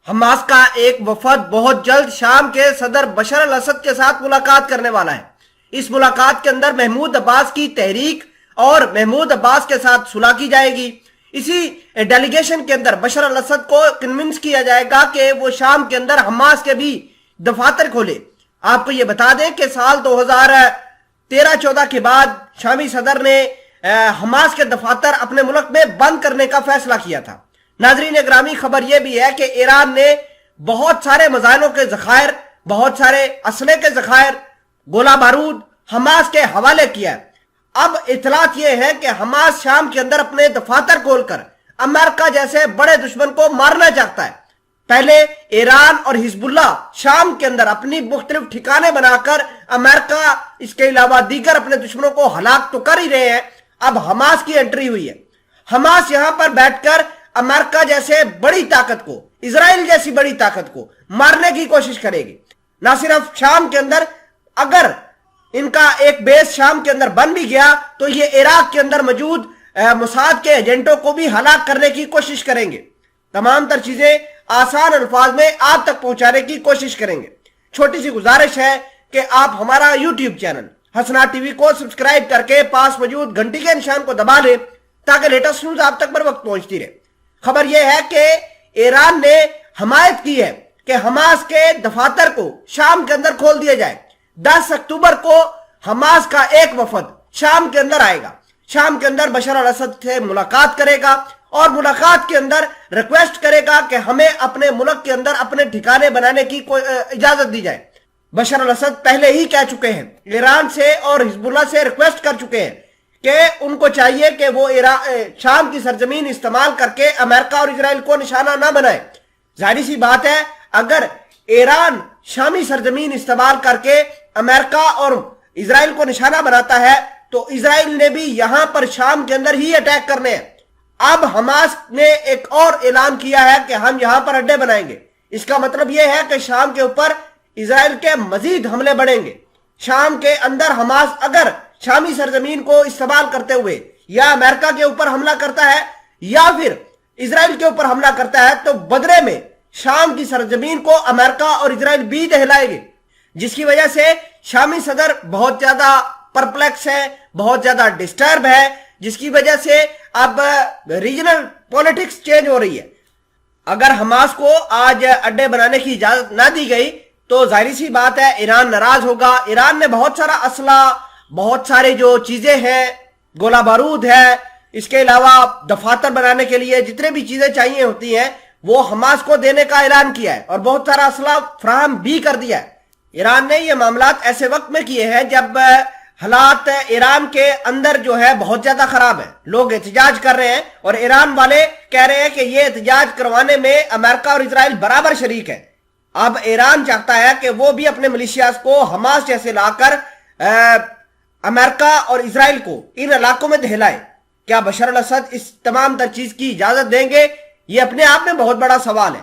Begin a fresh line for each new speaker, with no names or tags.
Hamas کا ایک وفد بہت جلد شام کے صدر بشار الاسد کے ساتھ ملاقات کرنے والا ہے۔ اس ملاقات کے اندر محمود عباس کی تحریک اور محمود عباس کے ساتھ صلح کی جائے گی۔ اسی ڈیلیگیشن کے اندر بشار الاسد کو کنونس کیا جائے گا کہ وہ شام کے اندر حماس کے بھی دفاتر کھولے۔ آپ کو یہ بتا دیں کہ سال 2013-14 کے بعد شامی صدر نے حماس کے دفاتر اپنے ملک میں بند کرنے کا فیصلہ کیا تھا۔ ناظرین گرامی، خبر یہ بھی ہے کہ ایران نے بہت سارے میزائلوں کے ذخائر، بہت سارے اسلحے کے ذخائر، گولہ بارود حماس کے حوالے کیا ہے۔ اب اطلاعات یہ ہے کہ حماس شام کے اندر اپنے دفاتر کھول کر امریکہ جیسے بڑے دشمن کو مارنا چاہتا ہے۔ پہلے ایران اور حزب اللہ شام کے اندر اپنی مختلف ٹھکانے بنا کر امریکہ اس کے علاوہ دیگر اپنے دشمنوں کو ہلاک تو کر ہی رہے ہیں، اب حماس کی انٹری ہوئی ہے۔ حماس یہاں پر بیٹھ کر امریکہ جیسے بڑی طاقت کو، اسرائیل جیسی بڑی طاقت کو مارنے کی کوشش کرے گی۔ نہ صرف شام کے اندر، اگر ان کا ایک بیس شام کے اندر بن بھی گیا تو یہ عراق کے اندر موجود موساد کے ایجنٹوں کو بھی ہلاک کرنے کی کوشش کریں گے۔ تمام تر چیزیں آسان الفاظ میں آپ تک پہنچانے کی کوشش کریں گے۔ چھوٹی سی گزارش ہے کہ آپ ہمارا یوٹیوب چینل حسنات ٹی وی کو سبسکرائب کر کے پاس موجود گھنٹی کے نشان کو دبا لیں تاکہ لیٹسٹ نیوز آپ تک بر وقت پہنچتی رہے۔ خبر یہ ہے کہ ایران نے حمایت کی ہے کہ حماس کے دفاتر کو شام کے اندر کھول دیا جائے۔ 10 اکتوبر کو حماس کا ایک وفد شام کے اندر آئے گا، شام کے اندر بشار الاسد سے ملاقات کرے گا اور ملاقات کے اندر ریکویسٹ کرے گا کہ ہمیں اپنے ملک کے اندر اپنے ٹھکانے بنانے کی اجازت دی جائے۔ بشار الاسد پہلے ہی کہہ چکے ہیں، ایران سے اور حزب اللہ سے ریکویسٹ کر چکے ہیں کہ ان کو چاہیے کہ وہ شام کی سرزمین استعمال کر کے امریکہ اور اسرائیل کو نشانہ نہ بنائے۔ ظاہری سی بات ہے، اگر ایران شامی سرزمین استعمال کر کے امریکہ اور اسرائیل کو نشانہ بناتا ہے تو اسرائیل نے بھی یہاں پر شام کے اندر ہی اٹیک کرنے ہیں۔ اب حماس نے ایک اور اعلان کیا ہے کہ ہم یہاں پر اڈے بنائیں گے۔ اس کا مطلب یہ ہے کہ شام کے اوپر اسرائیل کے مزید حملے بڑھیں گے۔ شام کے اندر حماس اگر شامی سرزمین کو استعمال کرتے ہوئے یا امریکہ کے اوپر حملہ کرتا ہے یا پھر اسرائیل کے اوپر حملہ کرتا ہے تو بدلے میں شام کی سرزمین کو امریکہ اور اسرائیل بھی دہلائے گے، جس کی وجہ سے شامی صدر بہت زیادہ پرپلیکس ہے، بہت زیادہ ڈسٹرب ہے، جس کی وجہ سے اب ریجنل پولیٹکس چینج ہو رہی ہے۔ اگر حماس کو آج اڈے بنانے کی اجازت نہ دی گئی تو ظاہری سی بات ہے ایران ناراض ہوگا۔ ایران نے بہت سارا اسلحہ، بہت سارے جو چیزیں ہیں، گولہ بارود ہے، اس کے علاوہ دفاتر بنانے کے لیے جتنے بھی چیزیں چاہیے ہوتی ہیں وہ حماس کو دینے کا اعلان کیا ہے اور بہت سارا اسلحہ فراہم بھی کر دیا ہے۔ ایران نے یہ معاملات ایسے وقت میں کیے ہیں جب حالات ایران کے اندر جو ہے بہت زیادہ خراب ہے، لوگ احتجاج کر رہے ہیں اور ایران والے کہہ رہے ہیں کہ یہ احتجاج کروانے میں امریکہ اور اسرائیل برابر شریک ہے۔ اب ایران چاہتا ہے کہ وہ بھی اپنے ملیشیاز کو حماس جیسے لا کر امریکہ اور اسرائیل کو ان علاقوں میں دہلائے۔ کیا بشار الاسد اس تمام تر چیز کی اجازت دیں گے؟ یہ اپنے آپ میں بہت بڑا سوال ہے۔